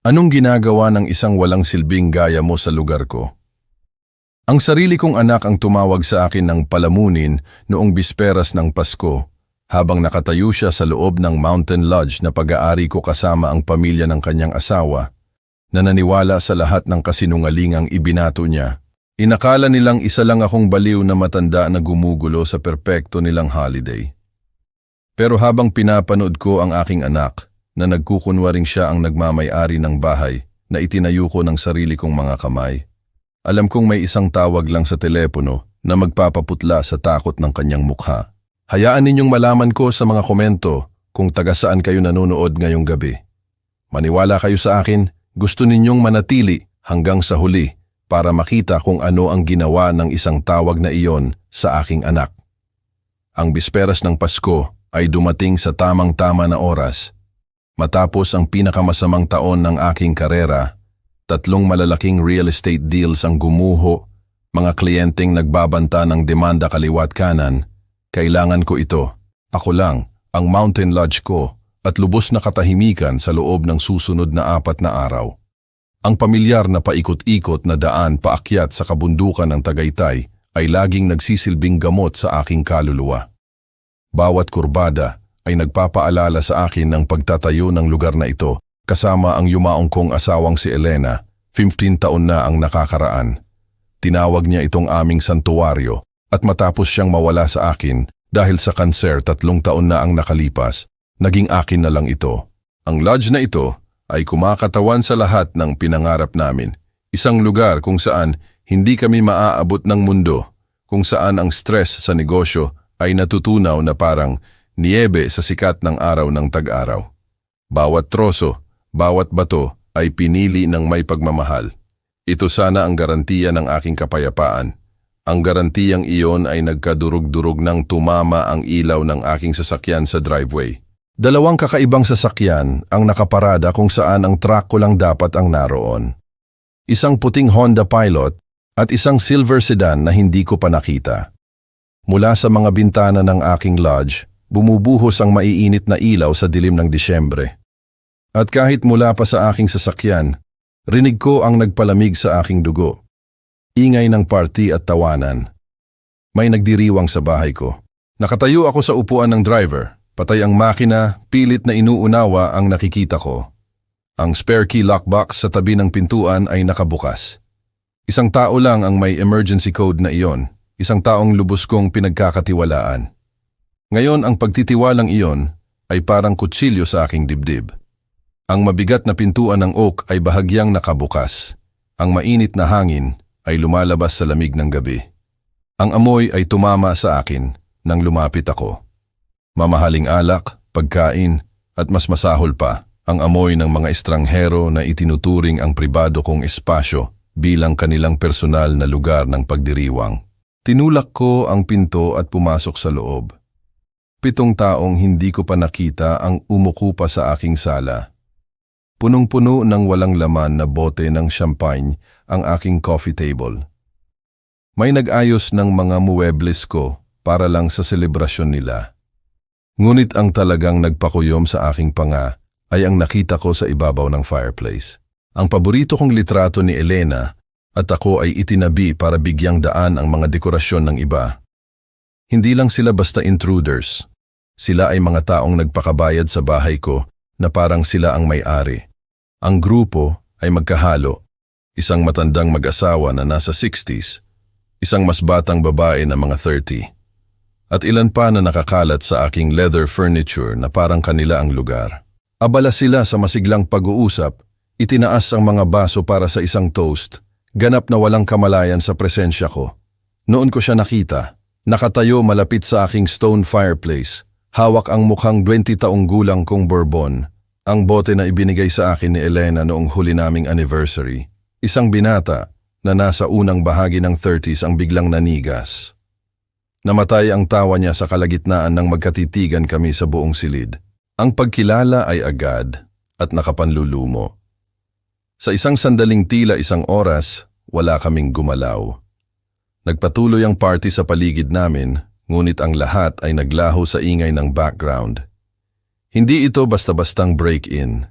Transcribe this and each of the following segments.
Anong ginagawa ng isang walang silbing gaya mo sa lugar ko? Ang sarili kong anak ang tumawag sa akin ng palamunin noong bisperas ng Pasko, habang nakatayo siya sa loob ng mountain lodge na pag-aari ko kasama ang pamilya ng kanyang asawa, na naniwala sa lahat ng kasinungalingang ibinato niya. Inakala nilang isa lang akong baliw na matanda na gumugulo sa perpekto nilang holiday. Pero habang pinapanood ko ang aking anak, na nagkukunwaring siya ang nagmamay-ari ng bahay na itinayo ko ng sarili kong mga kamay, alam kong may isang tawag lang sa telepono na magpapaputla sa takot ng kanyang mukha. Hayaan ninyong malaman ko sa mga komento kung taga saan kayo nanonood ngayong gabi. Maniwala kayo sa akin, gusto ninyong manatili hanggang sa huli para makita kung ano ang ginawa ng isang tawag na iyon sa aking anak. Ang bisperas ng Pasko ay dumating sa tamang-tama na oras. Matapos ang pinakamasamang taon ng aking karera, 3 malalaking real estate deals ang gumuho, mga kliyenteng nagbabanta ng demanda kaliwat kanan. Kailangan ko ito. Ako lang, ang mountain lodge ko, at lubos na katahimikan sa loob ng susunod na 4 na araw. Ang pamilyar na paikot-ikot na daan paakyat sa kabundukan ng Tagaytay ay laging nagsisilbing gamot sa aking kaluluwa. Bawat kurbada ay nagpapaalala sa akin ng pagtatayo ng lugar na ito kasama ang yumaong kong asawang si Elena, 15 taon na ang nakakaraan. Tinawag niya itong aming santuwaryo at matapos siyang mawala sa akin dahil sa kanser 3 taon na ang nakalipas, naging akin na lang ito. Ang lodge na ito ay kumakatawan sa lahat ng pinangarap namin. Isang lugar kung saan hindi kami maaabot ng mundo, kung saan ang stress sa negosyo ay natutunaw na parang niyebe sa sikat ng araw ng tag-araw. Bawat troso, bawat bato ay pinili ng may pagmamahal. Ito sana ang garantiya ng aking kapayapaan. Ang garantiyang iyon ay nagkadurog-durog nang tumama ang ilaw ng aking sasakyan sa driveway. 2 kakaibang sasakyan ang nakaparada kung saan ang truck ko lang dapat ang naroon. Isang puting Honda Pilot at isang silver sedan na hindi ko pa nakita. Mula sa mga bintana ng aking lodge, bumubuhos ang maiinit na ilaw sa dilim ng Disyembre. At kahit mula pa sa aking sasakyan, rinig ko ang nagpalamig sa aking dugo. Ingay ng party at tawanan. May nagdiriwang sa bahay ko. Nakatayo ako sa upuan ng driver. Patay ang makina, pilit na inuunawa ang nakikita ko. Ang spare key lockbox sa tabi ng pintuan ay nakabukas. Isang tao lang ang may emergency code na iyon. Isang taong lubos kong pinagkakatiwalaan. Ngayon ang pagtitiwalang iyon ay parang kutsilyo sa aking dibdib. Ang mabigat na pintuan ng oak ay bahagyang nakabukas. Ang mainit na hangin ay lumalabas sa lamig ng gabi. Ang amoy ay tumama sa akin nang lumapit ako. Mamahaling alak, pagkain at mas masahol pa ang amoy ng mga estranghero na itinuturing ang pribado kong espasyo bilang kanilang personal na lugar ng pagdiriwang. Tinulak ko ang pinto at pumasok sa loob. 7 taong hindi ko pa nakita ang umuko pa sa aking sala. Punong-puno ng walang laman na bote ng champagne ang aking coffee table. May nag-ayos ng mga muebles ko para lang sa selebrasyon nila. Ngunit ang talagang nagpakuyom sa aking panga ay ang nakita ko sa ibabaw ng fireplace. Ang paborito kong litrato ni Elena at ako ay itinabi para bigyang daan ang mga dekorasyon ng iba. Hindi lang sila basta intruders. Sila ay mga taong nagpakabayad sa bahay ko na parang sila ang may-ari. Ang grupo ay magkahalo. Isang matandang mag-asawa na nasa 60s, isang mas batang babae na mga 30, at ilan pa na nakakalat sa aking leather furniture na parang kanila ang lugar. Abala sila sa masiglang pag-uusap, itinaas ang mga baso para sa isang toast, ganap na walang kamalayan sa presensya ko. Noon ko siya nakita, nakatayo malapit sa aking stone fireplace, hawak ang mukhang 20 taong gulang kong bourbon, ang bote na ibinigay sa akin ni Elena noong huli naming anniversary. Isang binata na nasa unang bahagi ng 30s ang biglang nanigas. Namatay ang tawa niya sa kalagitnaan ng magkatitigan kami sa buong silid. Ang pagkilala ay agad at nakapanlulumo. Sa isang sandaling tila 1 oras, wala kaming gumalaw. Nagpatuloy ang party sa paligid namin, ngunit ang lahat ay naglaho sa ingay ng background. Hindi ito basta-bastang break-in.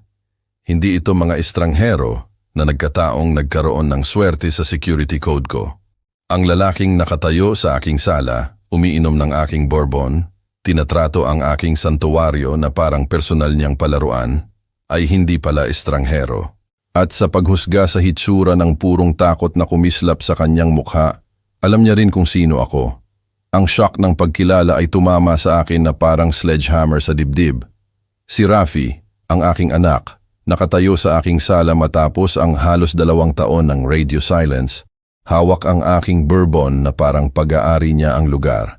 Hindi ito mga estranghero na nagkataong nagkaroon ng swerte sa security code ko. Ang lalaking nakatayo sa aking sala, umiinom ng aking bourbon, tinatrato ang aking santuwaryo na parang personal niyang palaruan, ay hindi pala estranghero. At sa paghusga sa hitsura ng purong takot na kumislap sa kanyang mukha, alam niya rin kung sino ako. Ang shock ng pagkilala ay tumama sa akin na parang sledgehammer sa dibdib. Si Rafi, ang aking anak, nakatayo sa aking sala matapos ang halos 2 taon ng radio silence. Hawak ang aking bourbon na parang pag-aari niya ang lugar.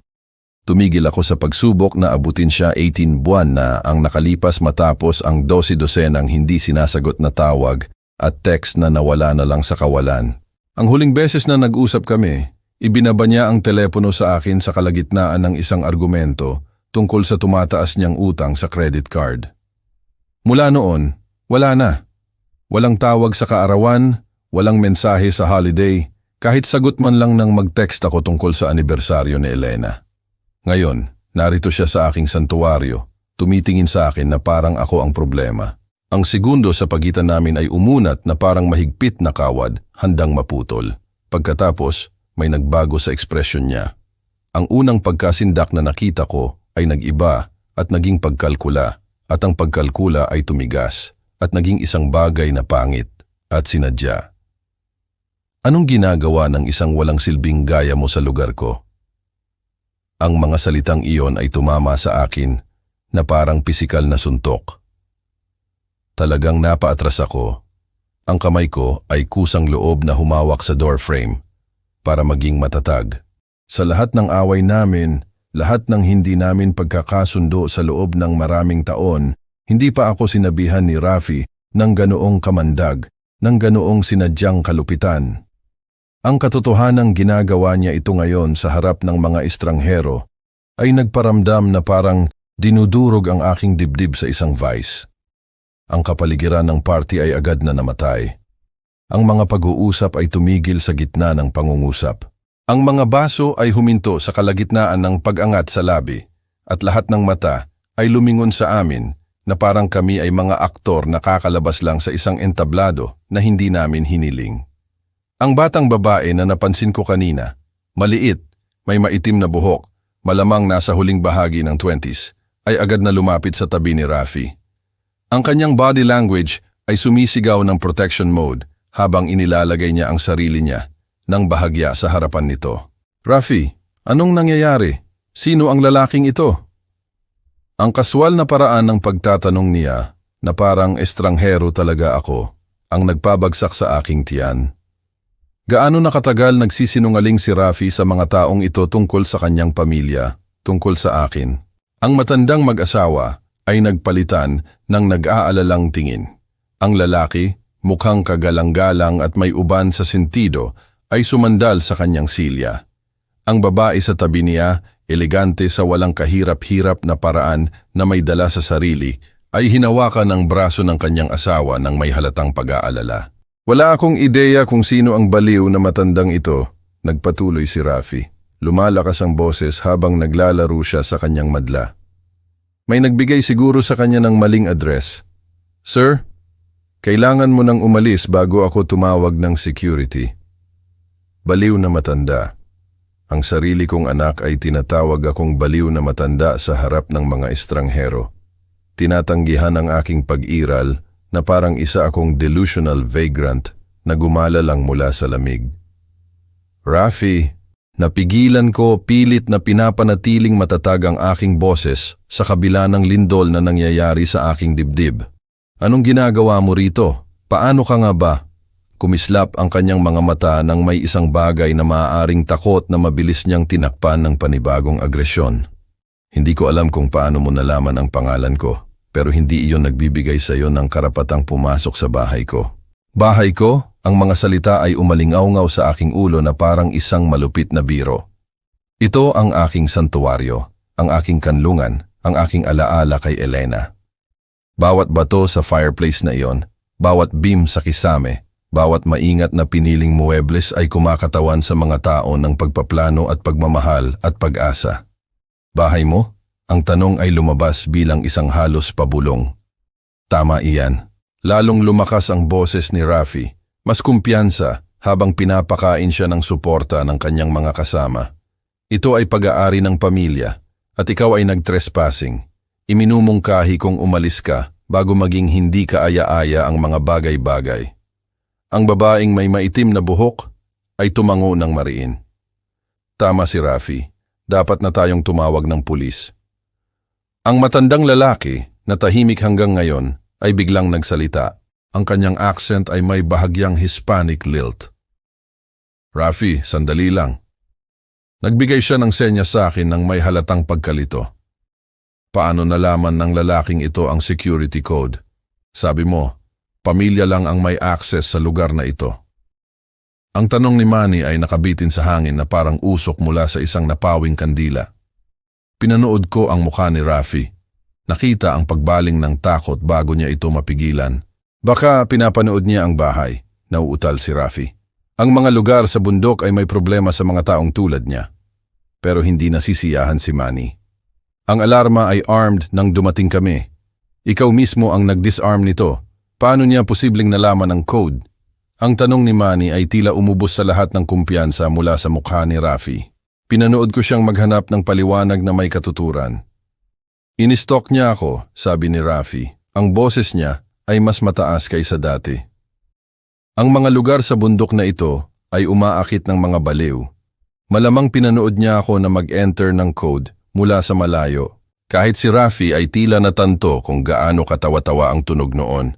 Tumigil ako sa pagsubok na abutin siya 18 buwan na ang nakalipas matapos ang 12 hindi sinasagot na tawag at text na nawala na lang sa kawalan. Ang huling beses na nag-usap kami, ibinaba niya ang telepono sa akin sa kalagitnaan ng isang argumento tungkol sa tumataas niyang utang sa credit card. Mula noon, wala na. Walang tawag sa kaarawan, walang mensahe sa holiday, kahit sagot man lang nang mag-text ako tungkol sa anibersaryo ni Elena. Ngayon, narito siya sa aking santuwaryo, tumitingin sa akin na parang ako ang problema. Ang segundo sa pagitan namin ay umunat na parang mahigpit na kawad, handang maputol. Pagkatapos, may nagbago sa ekspresyon niya. Ang unang pagkasindak na nakita ko ay nag-iba at naging pagkalkula, at ang pagkalkula ay tumigas at naging isang bagay na pangit at sinadya. Anong ginagawa ng isang walang silbing gaya mo sa lugar ko? Ang mga salitang iyon ay tumama sa akin na parang pisikal na suntok. Talagang napaatras ako. Ang kamay ko ay kusang loob na humawak sa door frame para maging matatag. Sa lahat ng away namin, lahat ng hindi namin pagkakasundo sa loob ng maraming taon, hindi pa ako sinabihan ni Rafi ng ganoong kamandag, ng ganoong sinadyang kalupitan. Ang katotohanang ginagawa niya ito ngayon sa harap ng mga estranghero ay nagparamdam na parang dinudurog ang aking dibdib sa isang vice. Ang kapaligiran ng party ay agad na namatay. Ang mga pag-uusap ay tumigil sa gitna ng pangungusap. Ang mga baso ay huminto sa kalagitnaan ng pag-angat sa labi at lahat ng mata ay lumingon sa amin na parang kami ay mga aktor na kakalabas lang sa isang entablado na hindi namin hiniling. Ang batang babae na napansin ko kanina, maliit, may maitim na buhok, malamang nasa huling bahagi ng 20s, ay agad na lumapit sa tabi ni Rafi. Ang kanyang body language ay sumisigaw ng protection mode habang inilalagay niya ang sarili niya ng bahagya sa harapan nito. Rafi, anong nangyayari? Sino ang lalaking ito? Ang kaswal na paraan ng pagtatanong niya na parang estranghero talaga ako ang nagpabagsak sa aking tiyan. Gaano na katagal nagsisinungaling si Rafi sa mga taong ito tungkol sa kanyang pamilya, tungkol sa akin? Ang matandang mag-asawa ay nagpalitan ng nag-aalalang tingin. Ang lalaki, mukhang kagalang-galang at may uban sa sentido, ay sumandal sa kanyang silya. Ang babae sa tabi niya, elegante sa walang kahirap-hirap na paraan na may dala sa sarili, ay hinawakan ang braso ng kanyang asawa ng may halatang pag-aalala. Wala akong ideya kung sino ang baliw na matandang ito, nagpatuloy si Rafi. Lumalakas ang boses habang naglalaro siya sa kanyang madla. May nagbigay siguro sa kanya ng maling address. Sir, kailangan mo nang umalis bago ako tumawag ng security. Baliw na matanda. Ang sarili kong anak ay tinatawag akong baliw na matanda sa harap ng mga estranghero. Tinatanggihan ang aking pag-iral na parang isa akong delusional vagrant na gumala lang mula sa lamig. Rafi, napigilan ko pilit na pinapanatiling matatag ang aking boses sa kabila ng lindol na nangyayari sa aking dibdib. Anong ginagawa mo rito? Paano ka nga ba? Kumislap ang kanyang mga mata nang may isang bagay na maaaring takot na mabilis niyang tinakpan ng panibagong agresyon. Hindi ko alam kung paano mo nalaman ang pangalan ko, pero hindi iyon nagbibigay sa iyo ng karapatang pumasok sa bahay ko. Bahay ko? Ang mga salita ay umalingaw-ngaw sa aking ulo na parang isang malupit na biro. Ito ang aking santuwaryo, ang aking kanlungan, ang aking alaala kay Elena. Bawat bato sa fireplace na iyon, bawat beam sa kisame, bawat maingat na piniling muebles ay kumakatawan sa mga tao ng pagpaplano at pagmamahal at pag-asa. Bahay mo? Ang tanong ay lumabas bilang isang halos pabulong. Tama iyan. Lalong lumakas ang boses ni Rafi. Mas kumpiyansa habang pinapakain siya ng suporta ng kanyang mga kasama. Ito ay pag-aari ng pamilya at ikaw ay nag-trespassing. Iminumungkahi kung umalis ka bago maging hindi kaaya-aya ang mga bagay-bagay. Ang babaeng may maitim na buhok ay tumango ng mariin. Tama si Rafi, dapat na tayong tumawag ng pulis. Ang matandang lalaki na tahimik hanggang ngayon ay biglang nagsalita. Ang kanyang accent ay may bahagyang Hispanic lilt. Rafi, sandali lang. Nagbigay siya ng senya sa akin ng may halatang pagkalito. Paano nalaman ng lalaking ito ang security code? Sabi mo, pamilya lang ang may access sa lugar na ito. Ang tanong ni Manny ay nakabitin sa hangin na parang usok mula sa isang napawing kandila. Pinanood ko ang mukha ni Rafi. Nakita ang pagbaling ng takot bago niya ito mapigilan. Baka pinapanood niya ang bahay, nauutal si Rafi. Ang mga lugar sa bundok ay may problema sa mga taong tulad niya. Pero hindi nasisiyahan si Manny. Ang alarma ay armed nang dumating kami. Ikaw mismo ang nag-disarm nito. Paano niya posibleng nalaman ang code? Ang tanong ni Manny ay tila umubos sa lahat ng kumpiyansa mula sa mukha ni Rafi. Pinanood ko siyang maghanap ng paliwanag na may katuturan. Inistalk niya ako, sabi ni Rafi. Ang boses niya ay mas mataas kaysa dati. Ang mga lugar sa bundok na ito ay umaakit ng mga baliw. Malamang pinanood niya ako na mag-enter ng code mula sa malayo. Kahit si Rafi ay tila natanto kung gaano katawa-tawa ang tunog noon.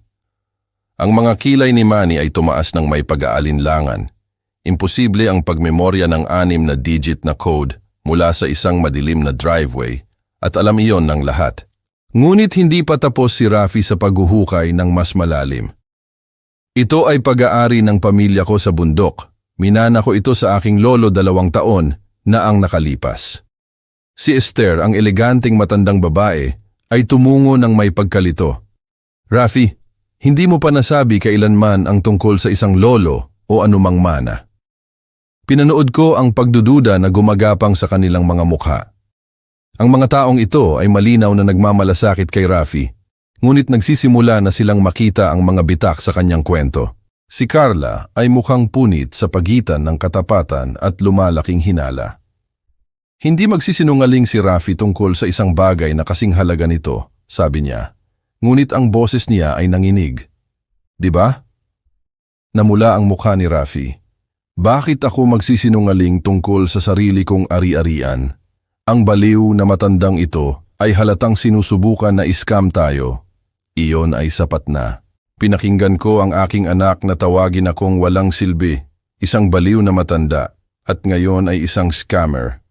Ang mga kilay ni Manny ay tumaas ng may pag-aalinlangan. Imposible ang pagmemorya ng 6 na digit na code mula sa isang madilim na driveway at alam iyon ng lahat. Ngunit hindi pa tapos si Rafi sa paghuhukay ng mas malalim. Ito ay pag-aari ng pamilya ko sa bundok. Minana ko ito sa aking lolo 2 taon na ang nakalipas. Si Esther, ang eleganteng matandang babae, ay tumungo ng may pagkalito. Rafi, hindi mo pa nasabi kailanman ang tungkol sa isang lolo o anumang mana. Pinanood ko ang pagdududa na gumagapang sa kanilang mga mukha. Ang mga taong ito ay malinaw na nagmamalasakit kay Rafi, ngunit nagsisimula na silang makita ang mga bitak sa kanyang kwento. Si Carla ay mukhang punit sa pagitan ng katapatan at lumalaking hinala. Hindi magsisinungaling si Rafi tungkol sa isang bagay na kasing halaga nito, sabi niya. Ngunit ang boses niya ay nanginig. Diba? Namula ang mukha ni Rafi. Bakit ako magsisinungaling tungkol sa sarili kong ari-arian? Ang baliw na matandang ito ay halatang sinusubukan na iskam tayo. Iyon ay sapat na. Pinakinggan ko ang aking anak na tawagin akong walang silbi, isang baliw na matanda, at ngayon ay isang scammer.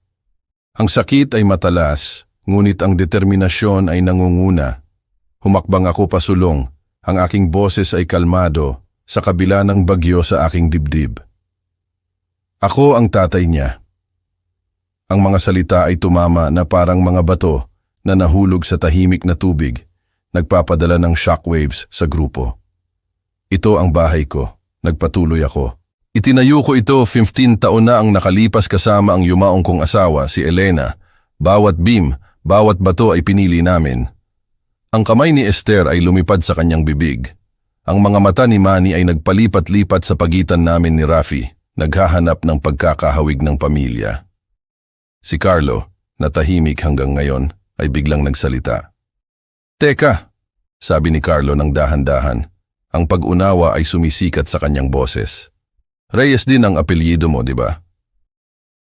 Ang sakit ay matalas, ngunit ang determinasyon ay nangunguna. Humakbang ako pasulong, ang aking boses ay kalmado sa kabila ng bagyo sa aking dibdib. Ako ang tatay niya. Ang mga salita ay tumama na parang mga bato na nahulog sa tahimik na tubig, nagpapadala ng shockwaves sa grupo. Ito ang bahay ko, nagpatuloy ako. Itinayo ko ito 15 taon na ang nakalipas kasama ang yumaong kong asawa, si Elena. Bawat beam, bawat bato ay pinili namin. Ang kamay ni Esther ay lumipad sa kanyang bibig. Ang mga mata ni Manny ay nagpalipat-lipat sa pagitan namin ni Rafi, naghahanap ng pagkakahawig ng pamilya. Si Carlo, na tahimik hanggang ngayon, ay biglang nagsalita. Teka, sabi ni Carlo ng dahan-dahan. Ang pag-unawa ay sumisikat sa kanyang boses. Reyes din ang apelyido mo, di ba?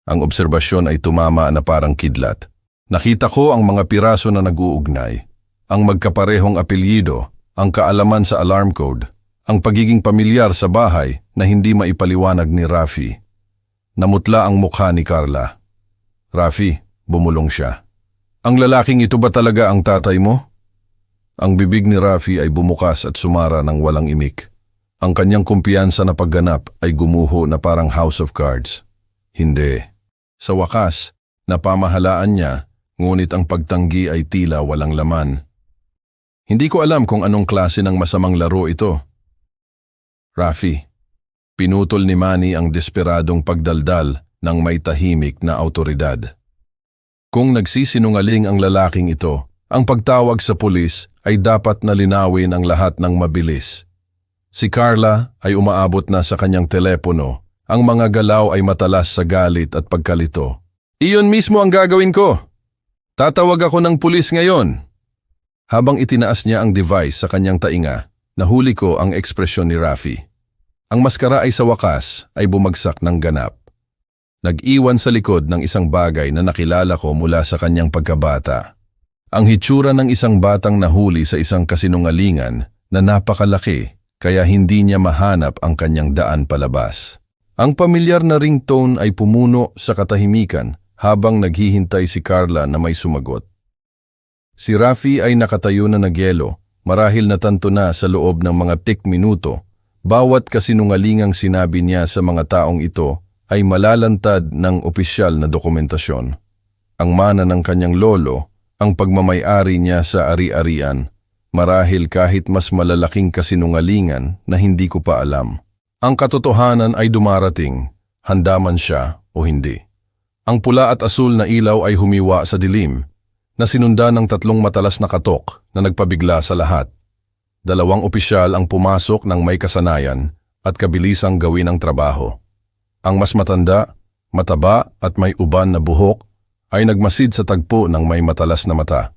Ang obserbasyon ay tumama na parang kidlat. Nakita ko ang mga piraso na nag-uugnay. Ang magkaparehong apelyido, ang kaalaman sa alarm code, ang pagiging pamilyar sa bahay na hindi maipaliwanag ni Rafi. Namutla ang mukha ni Carla. Rafi, bumulong siya. Ang lalaking ito ba talaga ang tatay mo? Ang bibig ni Rafi ay bumukas at sumara ng walang imik. Ang kanyang kumpiyansa na pagganap ay gumuho na parang house of cards. Hindi. Sa wakas, napamahalaan niya, ngunit ang pagtanggi ay tila walang laman. Hindi ko alam kung anong klase ng masamang laro ito. Rafi, pinutol ni Manny ang desperadong pagdaldal ng may tahimik na awtoridad. Kung nagsisinungaling ang lalaking ito, Ang pagtawag sa pulis ay dapat na linawin ang lahat ng mabilis. Si Carla ay umaabot na sa kanyang telepono. Ang mga galaw ay matalas sa galit at pagkalito. Iyon mismo ang gagawin ko. Tatawag ako ng pulis ngayon. Habang itinaas niya ang device sa kanyang tainga, nahuli ko ang ekspresyon ni Rafi. Ang maskara ay sa wakas ay bumagsak ng ganap. Nag-iwan sa likod ng isang bagay na nakilala ko mula sa kanyang pagkabata. Ang hitsura ng isang batang nahuli sa isang kasinungalingan na napakalaki kaya hindi niya mahanap ang kanyang daan palabas. Ang pamilyar na ringtone ay pumuno sa katahimikan habang naghihintay si Carla na may sumagot. Si Rafi ay nakatayo na nagyelo, marahil natanto na sa loob ng mga minuto. Bawat kasinungalingang sinabi niya sa mga taong ito ay malalantad ng opisyal na dokumentasyon. Ang mana ng kanyang lolo, ang pagmamay-ari niya sa ari-arian, marahil kahit mas malalaking kasinungalingan na hindi ko pa alam. Ang katotohanan ay dumarating, handa man siya o hindi. Ang pula at asul na ilaw ay humiwa sa dilim, na sinundan ng 3 matalas na katok na nagpabigla sa lahat. 2 opisyal ang pumasok ng may kasanayan at kabilisang gawin ang trabaho. Ang mas matanda, mataba at may uban na buhok ay nagmasid sa tagpo ng may matalas na mata.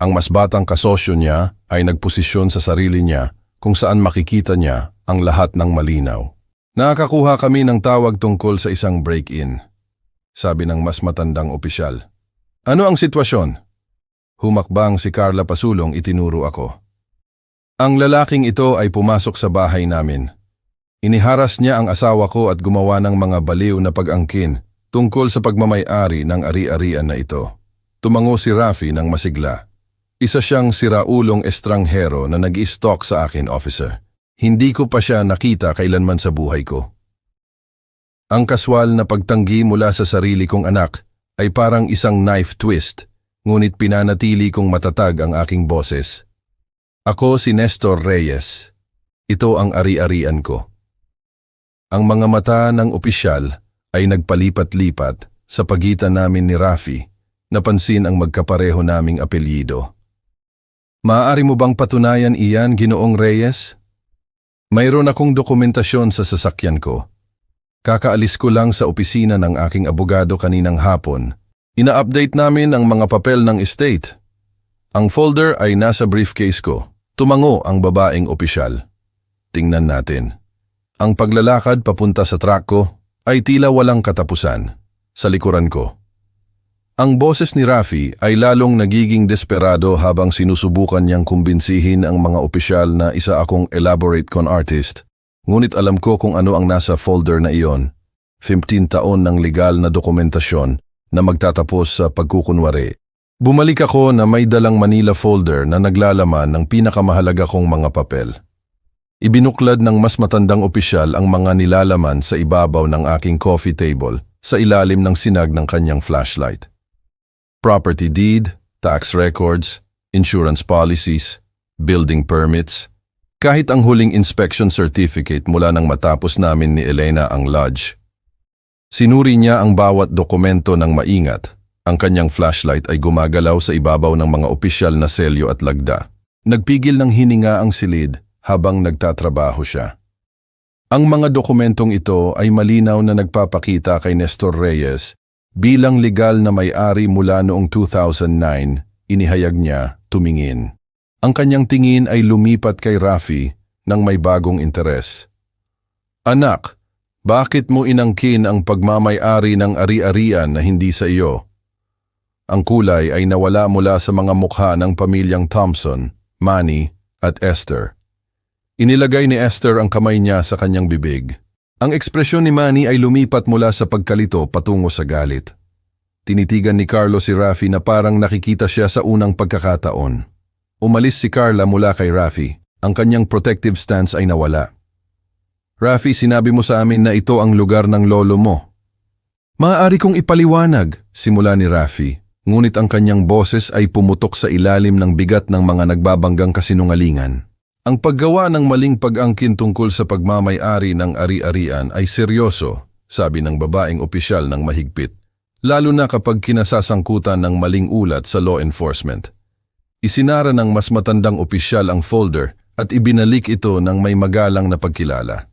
Ang mas batang kasosyo niya ay nagposisyon sa sarili niya kung saan makikita niya ang lahat ng malinaw. Nakakakuha kami ng tawag tungkol sa isang break-in, sabi ng mas matandang opisyal. Ano ang sitwasyon? Humakbang si Carla pasulong, itinuro ako. Ang lalaking ito ay pumasok sa bahay namin. Iniharas niya ang asawa ko at gumawa ng mga baliw na pag-angkin tungkol sa pagmamay-ari ng ari-arian na ito. Tumango si Rafi ng masigla. Isa siyang siraulong estranghero na nag-i-stalk sa akin, officer. Hindi ko pa siya nakita kailanman sa buhay ko. Ang kaswal na pagtanggi mula sa sarili kong anak ay parang isang knife twist, ngunit pinanatili kong matatag ang aking boses. Ako si Nestor Reyes. Ito ang ari-arian ko. Ang mga mata ng opisyal ay nagpalipat-lipat sa pagitan namin ni Rafi, napansin ang magkapareho naming apelyido. Maaari mo bang patunayan iyan, Ginoong Reyes? Mayroon akong dokumentasyon sa sasakyan ko. Kakaalis ko lang sa opisina ng aking abogado kaninang hapon. Ina-update namin ang mga papel ng estate. Ang folder ay nasa briefcase ko. Tumango ang babaeng opisyal. Tingnan natin. Ang paglalakad papunta sa truck ko ay tila walang katapusan. Sa likuran ko. Ang boses ni Rafi ay lalong nagiging desperado habang sinusubukan niyang kumbinsihin ang mga opisyal na isa akong elaborate con artist. Ngunit alam ko kung ano ang nasa folder na iyon. 15 taon ng legal na dokumentasyon na magtatapos sa pagkukunwari. Bumalik ako na may dalang Manila folder na naglalaman ng pinakamahalaga kong mga papel. Ibinuklad ng mas matandang opisyal ang mga nilalaman sa ibabaw ng aking coffee table sa ilalim ng sinag ng kanyang flashlight. Property deed, tax records, insurance policies, building permits, kahit ang huling inspection certificate mula nang matapos namin ni Elena ang lodge. Sinuri niya ang bawat dokumento ng maingat. Ang kanyang flashlight ay gumagalaw sa ibabaw ng mga opisyal na selyo at lagda. Nagpigil ng hininga ang silid habang nagtatrabaho siya. Ang mga dokumentong ito ay malinaw na nagpapakita kay Nestor Reyes bilang legal na may-ari mula noong 2009, inihayag niya, tumingin. Ang kanyang tingin ay lumipat kay Rafi nang may bagong interes. Anak, bakit mo inangkin ang pagmamay-ari ng ari-arian na hindi sa iyo? Ang kulay ay nawala mula sa mga mukha ng pamilyang Thompson, Manny at Esther. Inilagay ni Esther ang kamay niya sa kanyang bibig. Ang ekspresyon ni Manny ay lumipat mula sa pagkalito patungo sa galit. Tinitigan ni Carlo si Rafi na parang nakikita siya sa unang pagkakataon. Umalis si Carla mula kay Rafi. Ang kanyang protective stance ay nawala. Rafi, sinabi mo sa amin na ito ang lugar ng lolo mo. Maaari kong ipaliwanag, simula ni Rafi. Ngunit ang kanyang boses ay pumutok sa ilalim ng bigat ng mga nagbabanggang kasinungalingan. Ang paggawa ng maling pag-angkin tungkol sa pagmamay-ari ng ari-arian ay seryoso, sabi ng babaeng opisyal ng mahigpit, lalo na kapag kinasasangkutan ng maling ulat sa law enforcement. Isinara ng mas matandang opisyal ang folder at ibinalik ito ng may magalang na pagkilala.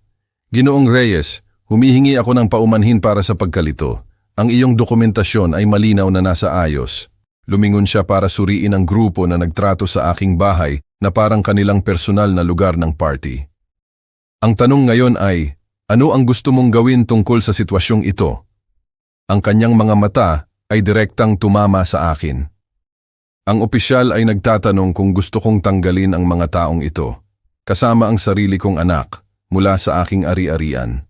Ginoong Reyes, humihingi ako ng paumanhin para sa pagkalito. Ang iyong dokumentasyon ay malinaw na nasa ayos. Lumingon siya para suriin ang grupo na nagtrato sa aking bahay na parang kanilang personal na lugar ng party. Ang tanong ngayon ay, ano ang gusto mong gawin tungkol sa sitwasyong ito? Ang kanyang mga mata ay direktang tumama sa akin. Ang opisyal ay nagtatanong kung gusto kong tanggalin ang mga taong ito, kasama ang sarili kong anak, mula sa aking ari-arian.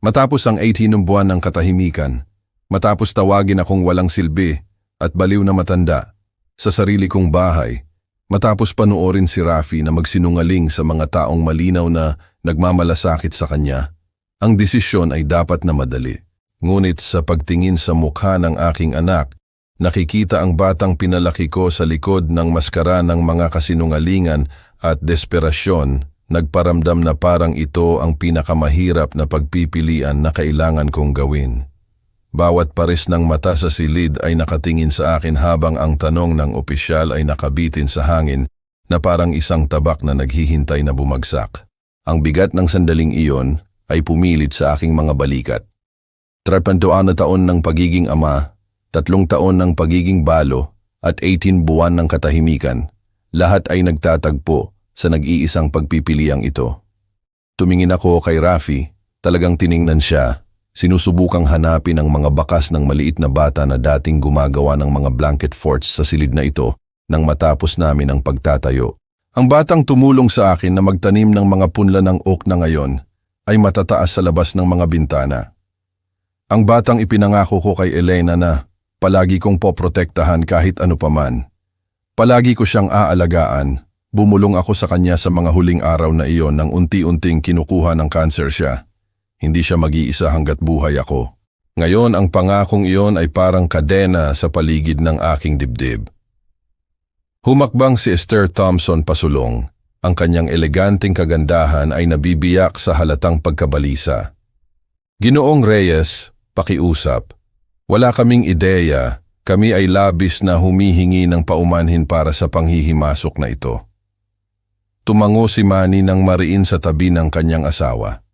Matapos ang 18 buwan ng katahimikan, matapos tawagin akong walang silbi at baliw na matanda sa sarili kong bahay, matapos panoorin si Rafi na magsinungaling sa mga taong malinaw na nagmamalasakit sa kanya, ang desisyon ay dapat na madali. Ngunit sa pagtingin sa mukha ng aking anak, nakikita ang batang pinalaki ko sa likod ng maskara ng mga kasinungalingan at desperasyon, nagparamdam na parang ito ang pinakamahirap na pagpipilian na kailangan kong gawin. Bawat pares ng mata sa silid ay nakatingin sa akin habang ang tanong ng opisyal ay nakabitin sa hangin na parang isang tabak na naghihintay na bumagsak. Ang bigat ng sandaling iyon ay pumilit sa aking mga balikat. 32 na taon ng pagiging ama, 3 taon ng pagiging balo at 18 buwan ng katahimikan, lahat ay nagtatagpo sa nag-iisang pagpipiliang ito. Tumingin ako kay Rafi, talagang tiningnan siya, sinusubukang hanapin ang mga bakas ng maliit na bata na dating gumagawa ng mga blanket forts sa silid na ito nang matapos namin ang pagtatayo. Ang batang tumulong sa akin na magtanim ng mga punla ng oak na ngayon ay matataas sa labas ng mga bintana. Ang batang ipinangako ko kay Elena na palagi kong poprotektahan kahit ano paman. Palagi ko siyang aalagaan. Bumulong ako sa kanya sa mga huling araw na iyon nang unti-unting kinukuha ng kanser siya. Hindi siya mag-iisa hanggat buhay ako. Ngayon ang pangakong iyon ay parang kadena sa paligid ng aking dibdib. Humakbang si Esther Thompson pasulong. Ang kanyang eleganting kagandahan ay nabibiyak sa halatang pagkabalisa. Ginoong Reyes, pakiusap. Wala kaming ideya, kami ay labis na humihingi ng paumanhin para sa panghihimasok na ito. Tumango si Manny ng mariin sa tabi ng kanyang asawa.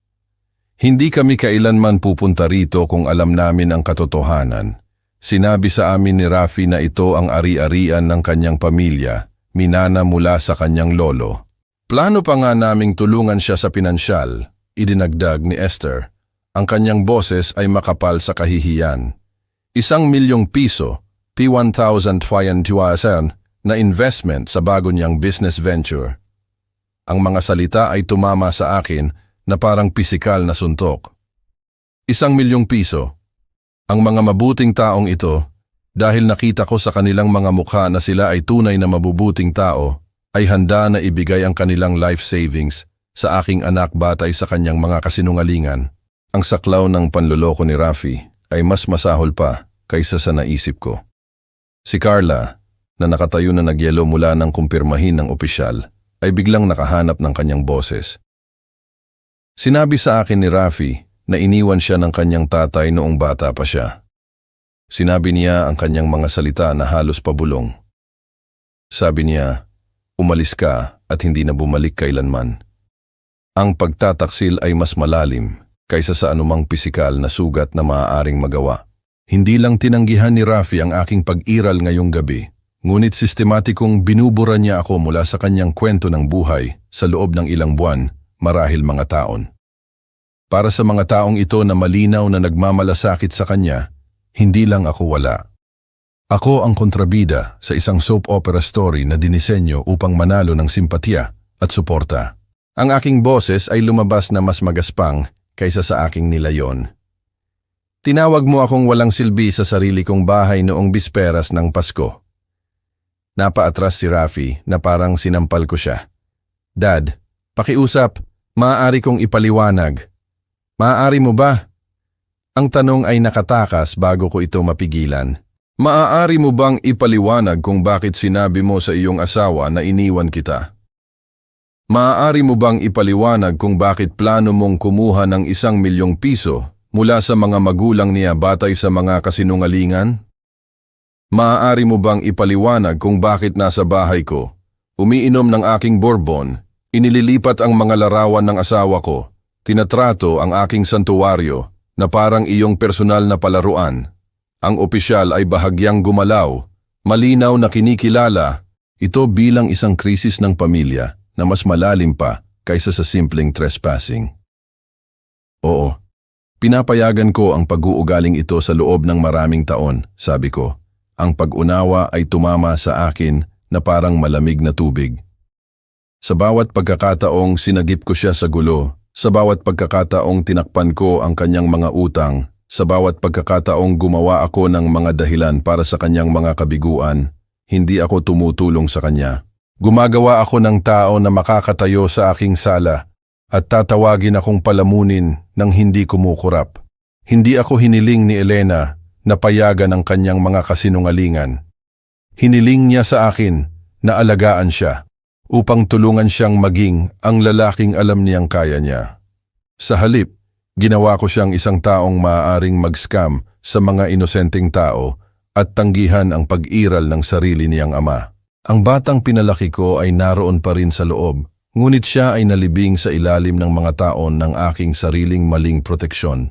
Hindi kami kailanman pupunta rito kung alam namin ang katotohanan. Sinabi sa amin ni Rafi na ito ang ari-arian ng kanyang pamilya, minana mula sa kanyang lolo. Plano pa nga naming tulungan siya sa pinansyal, idinagdag ni Esther. Ang kanyang boses ay makapal sa kahihiyan. 1,000,000 piso, P1,500 na investment sa bago niyang business venture. Ang mga salita ay tumama sa akin na parang pisikal na suntok. 1,000,000 piso. Ang mga mabuting taong ito, dahil nakita ko sa kanilang mga mukha na sila ay tunay na mabubuting tao, ay handa na ibigay ang kanilang life savings sa aking anak batay sa kanyang mga kasinungalingan. Ang saklaw ng panloloko ni Rafi ay mas masahol pa kaysa sa naisip ko. Si Carla, na nakatayo na nagyelo mula ng kumpirmahin ng opisyal, ay biglang nakahanap ng kanyang boses. Sinabi sa akin ni Rafi na iniwan siya ng kanyang tatay noong bata pa siya. Sinabi niya ang kanyang mga salita na halos pabulong. Sabi niya, umalis ka at hindi na bumalik kailanman. Ang pagtataksil ay mas malalim kaysa sa anumang pisikal na sugat na maaaring magawa. Hindi lang tinanggihan ni Rafi ang aking pag-iral ngayong gabi, ngunit sistematikong binubura niya ako mula sa kanyang kwento ng buhay sa loob ng ilang buwan, marahil mga taon. Para sa mga taong ito na malinaw na nagmamalasakit sa kanya, hindi lang ako wala. Ako ang kontrabida sa isang soap opera story na dinisenyo upang manalo ng simpatya at suporta. Ang aking boses ay lumabas na mas magaspang kaysa sa aking nilayon. Tinawag mo akong walang silbi sa sarili kong bahay noong bisperas ng Pasko. Napaatras si Rafi na parang sinampal ko siya. Dad, pakiusap, maaari kong ipaliwanag. Maaari mo ba? Ang tanong ay nakatakas bago ko ito mapigilan. Maaari mo bang ipaliwanag kung bakit sinabi mo sa iyong asawa na iniwan kita? Maaari mo bang ipaliwanag kung bakit plano mong kumuha ng 1,000,000 piso mula sa mga magulang niya batay sa mga kasinungalingan? Maaari mo bang ipaliwanag kung bakit nasa bahay ko, umiinom ng aking bourbon, inililipat ang mga larawan ng asawa ko, tinatrato ang aking santuwaryo na parang iyong personal na palaruan. Ang opisyal ay bahagyang gumalaw, malinaw na kinikilala ito bilang isang krisis ng pamilya na mas malalim pa kaysa sa simpleng trespassing. Oo, pinapayagan ko ang pag-uugaling ito sa loob ng maraming taon, sabi ko. Ang pag-unawa ay tumama sa akin na parang malamig na tubig. Sa bawat pagkakataong sinagip ko siya sa gulo, sa bawat pagkakataong tinakpan ko ang kanyang mga utang, sa bawat pagkakataong gumawa ako ng mga dahilan para sa kanyang mga kabiguan, hindi ako tumutulong sa kanya. Gumagawa ako ng tao na makakatayo sa aking sala at tatawagin akong palamunin ng hindi kumukurap. Hindi ako hiniling ni Elena na payagan ang kanyang mga kasinungalingan. Hiniling niya sa akin na alagaan siya upang tulungan siyang maging ang lalaking alam niyang kaya niya. Sa halip, ginawa ko siyang isang taong maaaring mag-scam sa mga inosenteng tao at tanggihan ang pag-iral ng sarili niyang ama. Ang batang pinalaki ko ay naroon pa rin sa loob, ngunit siya ay nalibing sa ilalim ng mga taon ng aking sariling maling proteksyon.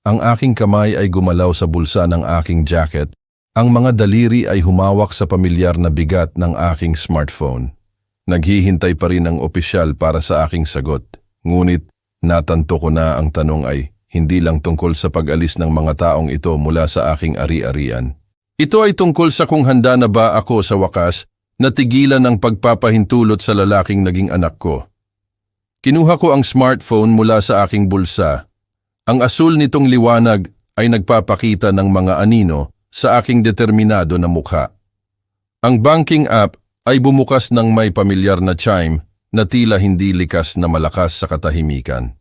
Ang aking kamay ay gumalaw sa bulsa ng aking jacket, ang mga daliri ay humawak sa pamilyar na bigat ng aking smartphone. Naghihintay pa rin ang opisyal para sa aking sagot, ngunit natanto ko na ang tanong ay hindi lang tungkol sa pag-alis ng mga taong ito mula sa aking ari-arian. Ito ay tungkol sa kung handa na ba ako sa wakas na tigilan ang pagpapahintulot sa lalaking naging anak ko. Kinuha ko ang smartphone mula sa aking bulsa. Ang asul nitong liwanag ay nagpapakita ng mga anino sa aking determinado na mukha. Ang banking app ay bumukas ng may pamilyar na chime na tila hindi likas na malakas sa katahimikan.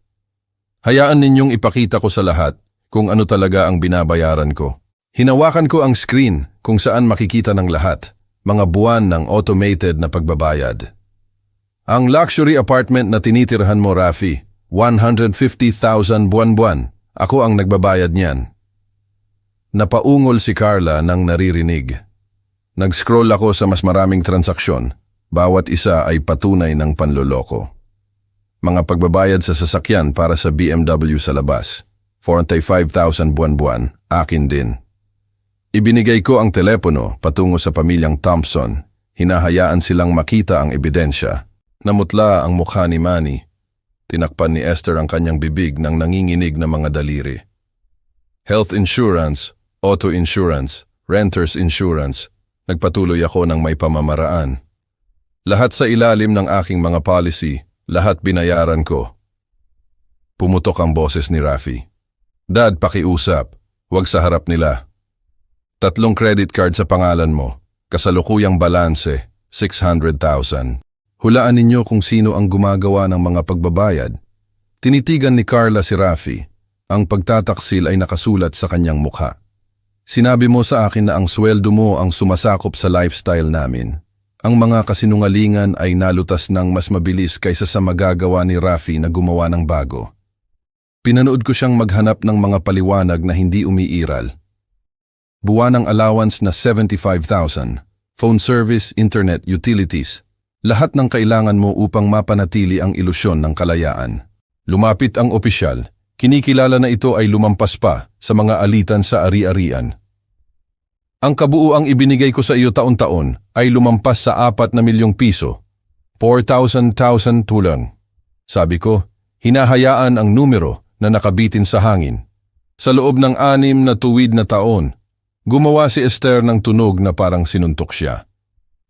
Hayaan ninyong ipakita ko sa lahat kung ano talaga ang binabayaran ko. Hinawakan ko ang screen kung saan makikita ng lahat, mga buwan ng automated na pagbabayad. Ang luxury apartment na tinitirhan mo, Rafi, 150,000 buwan-buwan. Ako ang nagbabayad niyan. Napaungol si Carla nang naririnig. Nag-scroll ako sa mas maraming transaksyon. Bawat isa ay patunay ng panloloko. Mga pagbabayad sa sasakyan para sa BMW sa labas. 45,000 buwan-buwan, akin din. Ibinigay ko ang telepono patungo sa pamilyang Thompson. Hinahayaan silang makita ang ebidensya. Namutla ang mukha ni Manny. Tinakpan ni Esther ang kanyang bibig ng nanginginig na mga daliri. Health insurance, auto insurance, renter's insurance. Nagpatuloy ako ng may pamamaraan. Lahat sa ilalim ng aking mga policy, lahat binayaran ko. Pumutok ang boses ni Rafi. Dad, pakiusap. Huwag sa harap nila. 3 credit card sa pangalan mo. Kasalukuyang balanse, 600,000. Hulaan ninyo kung sino ang gumagawa ng mga pagbabayad. Tinitigan ni Carla si Rafi. Ang pagtataksil ay nakasulat sa kanyang mukha. Sinabi mo sa akin na ang sweldo mo ang sumasakop sa lifestyle namin. Ang mga kasinungalingan ay nalutas ng mas mabilis kaysa sa magagawa ni Rafi na gumawa ng bago. Pinanood ko siyang maghanap ng mga paliwanag na hindi umiiral. Buwanang allowance na 75,000, phone service, internet, utilities, lahat ng kailangan mo upang mapanatili ang ilusyon ng kalayaan. Lumapit ang opisyal, kinikilala na ito ay lumampas pa sa mga alitan sa ari-arian. Ang kabuuang ibinigay ko sa iyo taon-taon ay lumampas sa 4 na milyong piso, 4,000 tulang. Sabi ko, hinahayaan ang numero na nakabitin sa hangin. Sa loob ng 6 na tuwid na taon, gumawa si Esther ng tunog na parang sinuntok siya.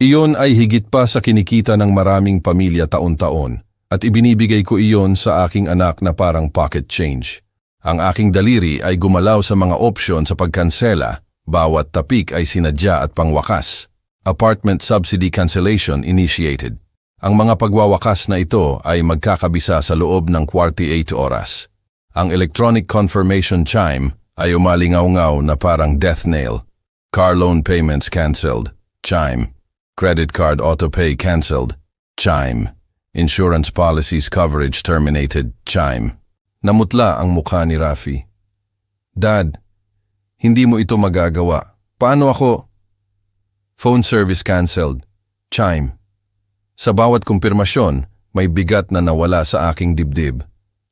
Iyon ay higit pa sa kinikita ng maraming pamilya taon-taon at ibinibigay ko iyon sa aking anak na parang pocket change. Ang aking daliri ay gumalaw sa mga opsyon sa pagkansela, bawat tapik ay sinadya at pangwakas. Apartment subsidy cancellation initiated. Ang mga pagwawakas na ito ay magkakabisa sa loob ng 48 oras. Ang electronic confirmation chime ay umalingaw-ngaw na parang death nail. Car loan payments cancelled. Chime. Credit card autopay cancelled. Chime. Insurance policies coverage terminated. Chime. Namutla ang mukha ni Rafi. Dad, hindi mo ito magagawa. Paano ako? Phone service cancelled. Chime. Sa bawat kumpirmasyon, may bigat na nawala sa aking dibdib.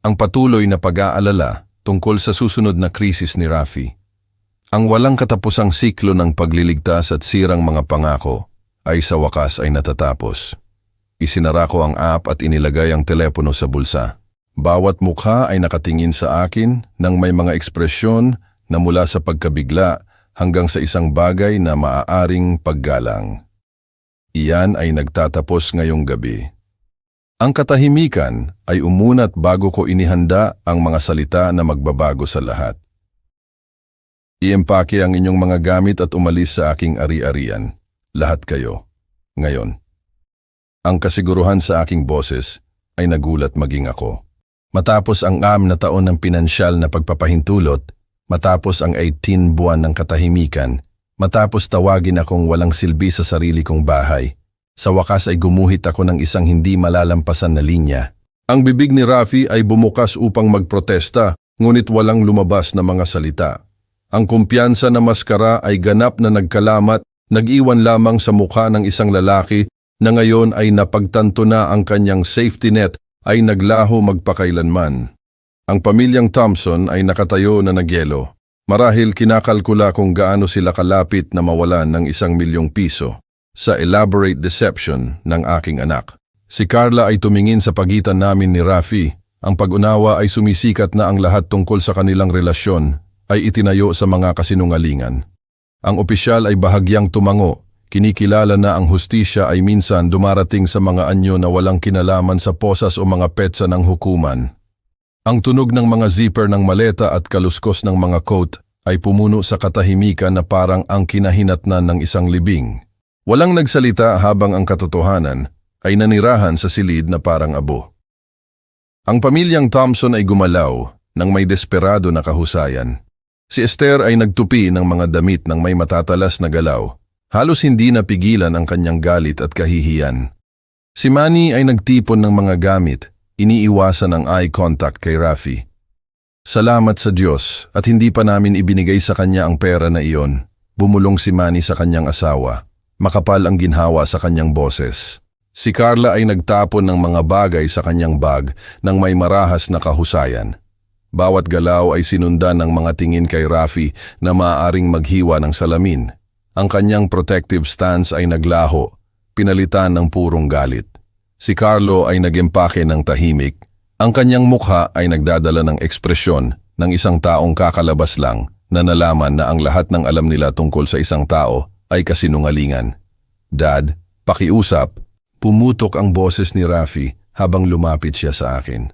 Ang patuloy na pag-aalala tungkol sa susunod na krisis ni Rafi. Ang walang katapusang siklo ng pagliligtas at sirang mga pangako ay sa wakas ay natatapos. Isinara ko ang app at inilagay ang telepono sa bulsa. Bawat mukha ay nakatingin sa akin nang may mga ekspresyon na mula sa pagkabigla hanggang sa isang bagay na maaaring paggalang. Iyan ay nagtatapos ngayong gabi. Ang katahimikan ay umunat bago ko inihanda ang mga salita na magbabago sa lahat. Iempake ang inyong mga gamit at umalis sa aking ari-arian. Lahat kayo. Ngayon. Ang kasiguruhan sa aking boses ay nagulat maging ako. Matapos ang 6 na taon ng pinansyal na pagpapahintulot, matapos ang 18 buwan ng katahimikan, matapos tawagin akong walang silbi sa sarili kong bahay, sa wakas ay gumuhit ako ng isang hindi malalampasan na linya. Ang bibig ni Rafi ay bumukas upang magprotesta, ngunit walang lumabas na mga salita. Ang kumpiyansa na maskara ay ganap na nagkalamat, nag-iwan lamang sa mukha ng isang lalaki na ngayon ay napagtanto na ang kanyang safety net ay naglaho magpakailanman. Ang pamilyang Thompson ay nakatayo na nagyelo. Marahil kinakalkula kung gaano sila kalapit na mawalan ng ₱1,000,000 sa elaborate deception ng aking anak. Si Carla ay tumingin sa pagitan namin ni Rafi. Ang pag-unawa ay sumisikat na ang lahat tungkol sa kanilang relasyon ay itinayo sa mga kasinungalingan. Ang opisyal ay bahagyang tumango. Kinikilala na ang hustisya ay minsan dumarating sa mga anyo na walang kinalaman sa posas o mga petsa ng hukuman. Ang tunog ng mga zipper ng maleta at kaluskos ng mga coat ay pumuno sa katahimikan na parang ang kinahinatnan ng isang libing. Walang nagsalita habang ang katotohanan ay nanirahan sa silid na parang abo. Ang pamilyang Thompson ay gumalaw nang may desperado na kahusayan. Si Esther ay nagtupi ng mga damit ng may matatalas na galaw. Halos hindi napigilan ang kanyang galit at kahihiyan. Si Manny ay nagtipon ng mga gamit, iniiwasan ang eye contact kay Rafi. Salamat sa Diyos at hindi pa namin ibinigay sa kanya ang pera na iyon. Bumulong si Manny sa kanyang asawa. Makapal ang ginhawa sa kanyang boses. Si Carla ay nagtapon ng mga bagay sa kanyang bag nang may marahas na kahusayan. Bawat galaw ay sinundan ng mga tingin kay Rafi na maaaring maghiwa ng salamin. Ang kanyang protective stance ay naglaho, pinalitan ng purong galit. Si Carlo ay nag-empake ng tahimik. Ang kanyang mukha ay nagdadala ng ekspresyon ng isang taong kakalabas lang na nalaman na ang lahat ng alam nila tungkol sa isang tao ay kasinungalingan. Dad, pakiusap. Pumutok ang boses ni Rafi habang lumapit siya sa akin.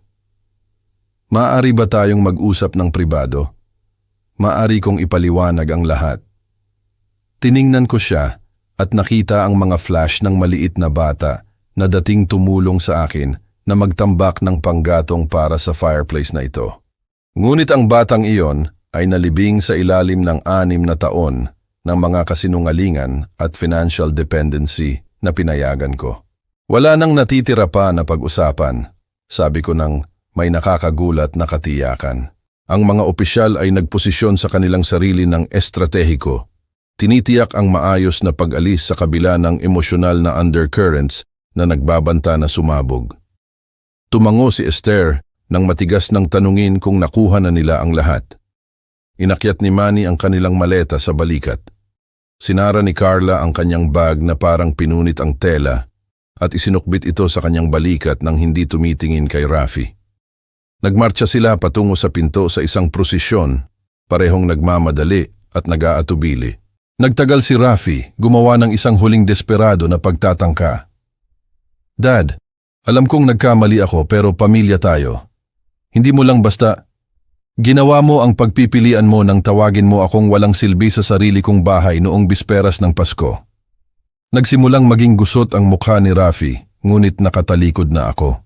Maaari ba tayong mag-usap ng pribado? Maaari kong ipaliwanag ang lahat. Tiningnan ko siya at nakita ang mga flash ng maliit na bata na dating tumulong sa akin na magtambak ng panggatong para sa fireplace na ito. Ngunit ang batang iyon ay nalibing sa ilalim ng 6 na taon ng mga kasinungalingan at financial dependency na pinayagan ko. Wala nang natitira pa na pag-usapan, sabi ko nang may nakakagulat na katiyakan. Ang mga opisyal ay nagposisyon sa kanilang sarili ng estratehiko. Tinitiyak ang maayos na pag-alis sa kabila ng emosyonal na undercurrents na nagbabanta na sumabog. Tumango si Esther nang matigas ng tanungin kung nakuha na nila ang lahat. Inakyat ni Manny ang kanilang maleta sa balikat. Sinara ni Carla ang kanyang bag na parang pinunit ang tela at isinukbit ito sa kanyang balikat nang hindi tumitingin kay Rafi. Nagmarcha sila patungo sa pinto sa isang prosesyon, parehong nagmamadali at nag-aatubili. Nagtagal si Rafi, gumawa ng isang huling desperado na pagtatangka. Dad, alam kong nagkamali ako pero pamilya tayo. Hindi mo lang basta. Ginawa mo ang pagpipilian mo nang tawagin mo akong walang silbi sa sarili kong bahay noong bisperas ng Pasko. Nagsimulang maging gusot ang mukha ni Rafi, ngunit nakatalikod na ako.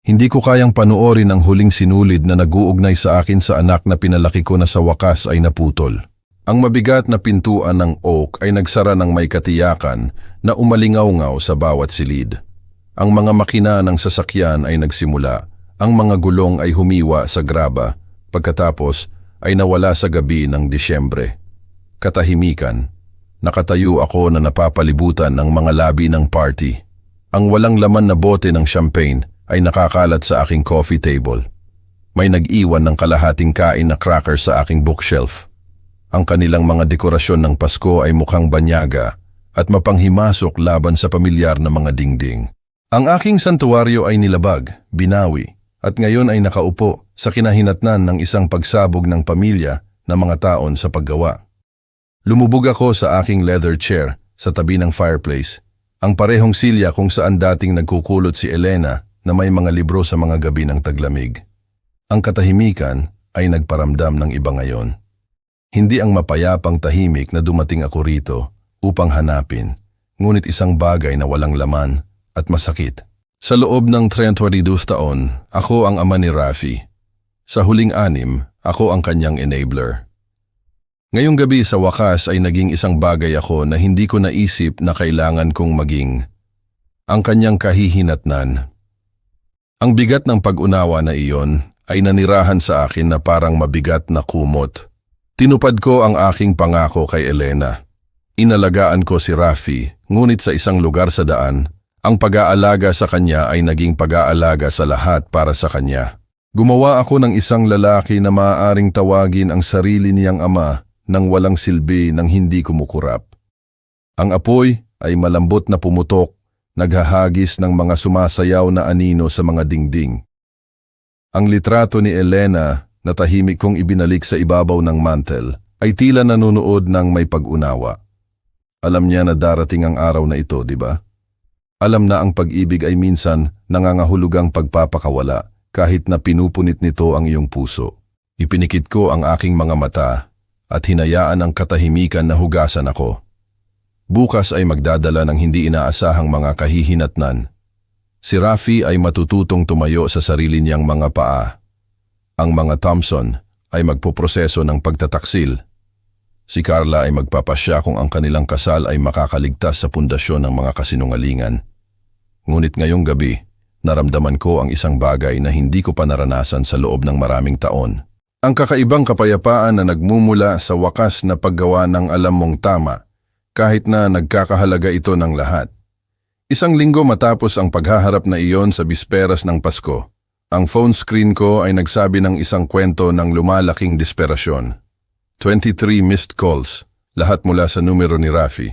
Hindi ko kayang panoorin ang huling sinulid na nag-uugnay sa akin sa anak na pinalaki ko na sa wakas ay naputol. Ang mabigat na pintuan ng oak ay nagsara ng may katiyakan na umalingaw-ngaw sa bawat silid. Ang mga makina ng sasakyan ay nagsimula, ang mga gulong ay humiwa sa graba, pagkatapos ay nawala sa gabi ng Disyembre. Katahimikan, nakatayo ako na napapalibutan ng mga labi ng party. Ang walang laman na bote ng champagne ay nakakalat sa aking coffee table. May nag-iwan ng kalahating kain na cracker sa aking bookshelf. Ang kanilang mga dekorasyon ng Pasko ay mukhang banyaga at mapanghimasok laban sa pamilyar na mga dingding. Ang aking santuwaryo ay nilabag, binawi, at ngayon ay nakaupo sa kinahinatnan ng isang pagsabog ng pamilya na mga taon sa paggawa. Lumubog ako sa aking leather chair sa tabi ng fireplace, ang parehong silya kung saan dating nagkukulot si Elena na may mga libro sa mga gabi ng taglamig. Ang katahimikan ay nagparamdam ng iba ngayon. Hindi ang mapayapang tahimik na dumating ako rito upang hanapin, ngunit isang bagay na walang laman at masakit. Sa loob ng 32 taon, ako ang ama ni Rafi. Sa huling 6, ako ang kanyang enabler. Ngayong gabi sa wakas ay naging isang bagay ako na hindi ko naisip na kailangan kong maging. Ang kanyang kahihinatnan. Ang bigat ng pag-unawa na iyon ay nanirahan sa akin na parang mabigat na kumot. Tinupad ko ang aking pangako kay Elena. Inalagaan ko si Rafi, ngunit sa isang lugar sa daan, ang pag-aalaga sa kanya ay naging pag-aalaga sa lahat para sa kanya. Gumawa ako ng isang lalaki na maaaring tawagin ang sarili niyang ama nang walang silbi nang hindi kumukurap. Ang apoy ay malambot na pumutok, naghahagis ng mga sumasayaw na anino sa mga dingding. Ang litrato ni Elena na tahimik kong ibinalik sa ibabaw ng mantel ay tila nanonood ng may pag-unawa. Alam niya na darating ang araw na ito, di ba? Alam na ang pag-ibig ay minsan nangangahulugang pagpapakawala kahit na pinupunit nito ang iyong puso. Ipinikit ko ang aking mga mata at hinayaan ang katahimikan na hugasan ako. Bukas ay magdadala ng hindi inaasahang mga kahihinatnan. Si Rafi ay matututong tumayo sa sarili niyang mga paa. Ang mga Thompson ay magpoproseso ng pagtataksil. Si Carla ay magpapasya kung ang kanilang kasal ay makakaligtas sa pundasyon ng mga kasinungalingan. Ngunit ngayong gabi, naramdaman ko ang isang bagay na hindi ko pa naranasan sa loob ng maraming taon. Ang kakaibang kapayapaan na nagmumula sa wakas na paggawa ng alam mong tama, kahit na nagkakahalaga ito ng lahat. Isang linggo matapos ang paghaharap na iyon sa bisperas ng Pasko, ang phone screen ko ay nagsabi ng isang kwento ng lumalaking desperasyon. 23 missed calls, lahat mula sa numero ni Rafi.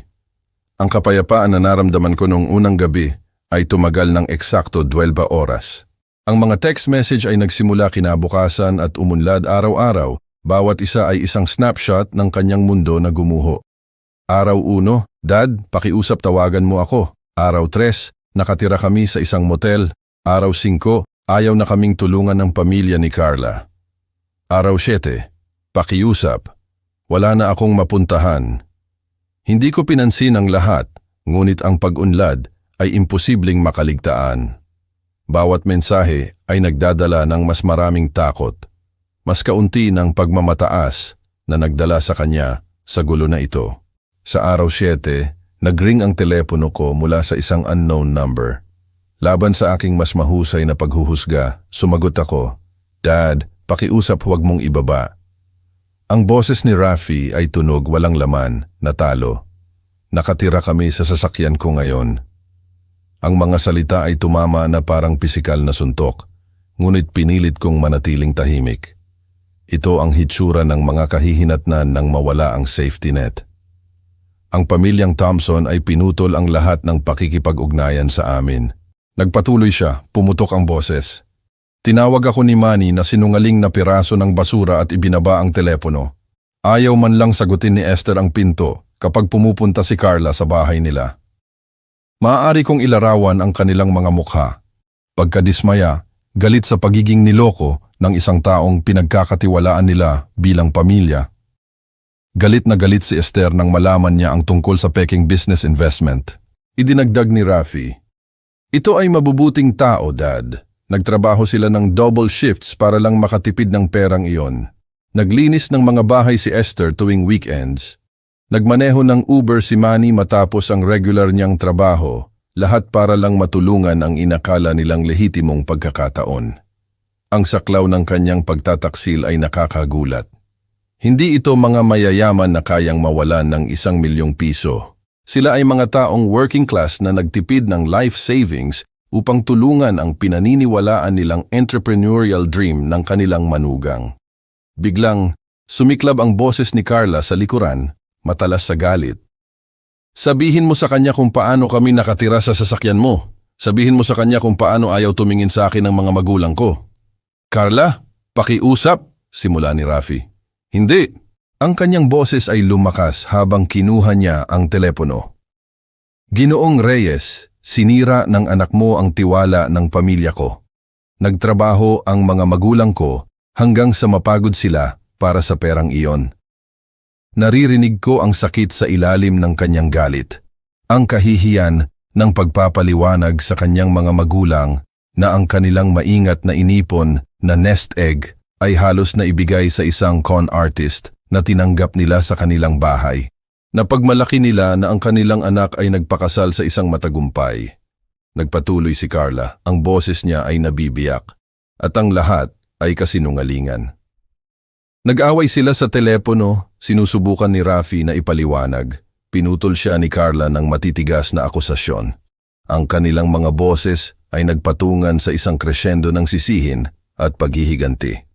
Ang kapayapaan na naramdaman ko noong unang gabi ay tumagal ng eksakto 12 oras. Ang mga text message ay nagsimula kinabukasan at umunlad araw-araw, bawat isa ay isang snapshot ng kanyang mundo na gumuho. Araw 1, Dad, pakiusap tawagan mo ako. Araw 3, nakatira kami sa isang motel. Araw 5, ayaw na kaming tulungan ng pamilya ni Carla. Araw 7, pakiusap. Wala na akong mapuntahan. Hindi ko pinansin ang lahat, ngunit ang pag-unlad ay imposibleng makaligtaan. Bawat mensahe ay nagdadala ng mas maraming takot, mas kaunti ng pagmamataas na nagdala sa kanya sa gulo na ito. Sa araw 7, nagring ang telepono ko mula sa isang unknown number. Laban sa aking mas mahusay na paghuhusga, sumagot ako, Dad, pakiusap huwag mong ibaba. Ang boses ni Rafi ay tunog walang laman, natalo. Nakatira kami sa sasakyan ko ngayon. Ang mga salita ay tumama na parang pisikal na suntok, ngunit pinilit kong manatiling tahimik. Ito ang hitsura ng mga kahihinatnan nang mawala ang safety net. Ang pamilyang Thompson ay pinutol ang lahat ng pakikipag-ugnayan sa amin. Nagpatuloy siya, pumutok ang boses. Tinawag ako ni Manny na sinungaling na piraso ng basura at ibinaba ang telepono. Ayaw man lang sagutin ni Esther ang pinto kapag pumupunta si Carla sa bahay nila. Maaari kong ilarawan ang kanilang mga mukha. Pagkadismaya, galit sa pagiging niloko ng isang taong pinagkakatiwalaan nila bilang pamilya. Galit na galit si Esther nang malaman niya ang tungkol sa peking business investment. Idinagdag ni Rafi, "Ito ay mabubuting tao, Dad. Nagtrabaho sila ng double shifts para lang makatipid ng perang iyon. Naglinis ng mga bahay si Esther tuwing weekends. Nagmaneho ng Uber si Manny matapos ang regular niyang trabaho, lahat para lang matulungan ang inakala nilang lehitimong pagkakataon. Ang saklaw ng kanyang pagtataksil ay nakakagulat. Hindi ito mga mayayaman na kayang mawalan ng 1,000,000 piso. Sila ay mga taong working class na nagtipid ng life savings upang tulungan ang pinaniniwalaan nilang entrepreneurial dream ng kanilang manugang. Biglang, sumiklab ang boses ni Carla sa likuran, matalas sa galit. Sabihin mo sa kanya kung paano kami nakatira sa sasakyan mo. Sabihin mo sa kanya kung paano ayaw tumingin sa akin ng mga magulang ko. Carla, pakiusap, simula ni Rafi. Hindi. Ang kanyang boses ay lumakas habang kinuha niya ang telepono. Ginoong Reyes, sinira ng anak mo ang tiwala ng pamilya ko. Nagtrabaho ang mga magulang ko hanggang sa mapagod sila para sa perang iyon. Naririnig ko ang sakit sa ilalim ng kanyang galit. Ang kahihiyan ng pagpapaliwanag sa kanyang mga magulang na ang kanilang maingat na inipon na nest egg ay halos na ibigay sa isang con artist na tinanggap nila sa kanilang bahay. Napagmalaki nila na ang kanilang anak ay nagpakasal sa isang matagumpay. Nagpatuloy si Carla, ang boses niya ay nabibiyak, at ang lahat ay kasinungalingan. Nag-away sila sa telepono, sinusubukan ni Rafi na ipaliwanag. Pinutol siya ni Carla ng matitigas na akusasyon. Ang kanilang mga boses ay nagpatungan sa isang crescendo ng sisihin at paghihiganti.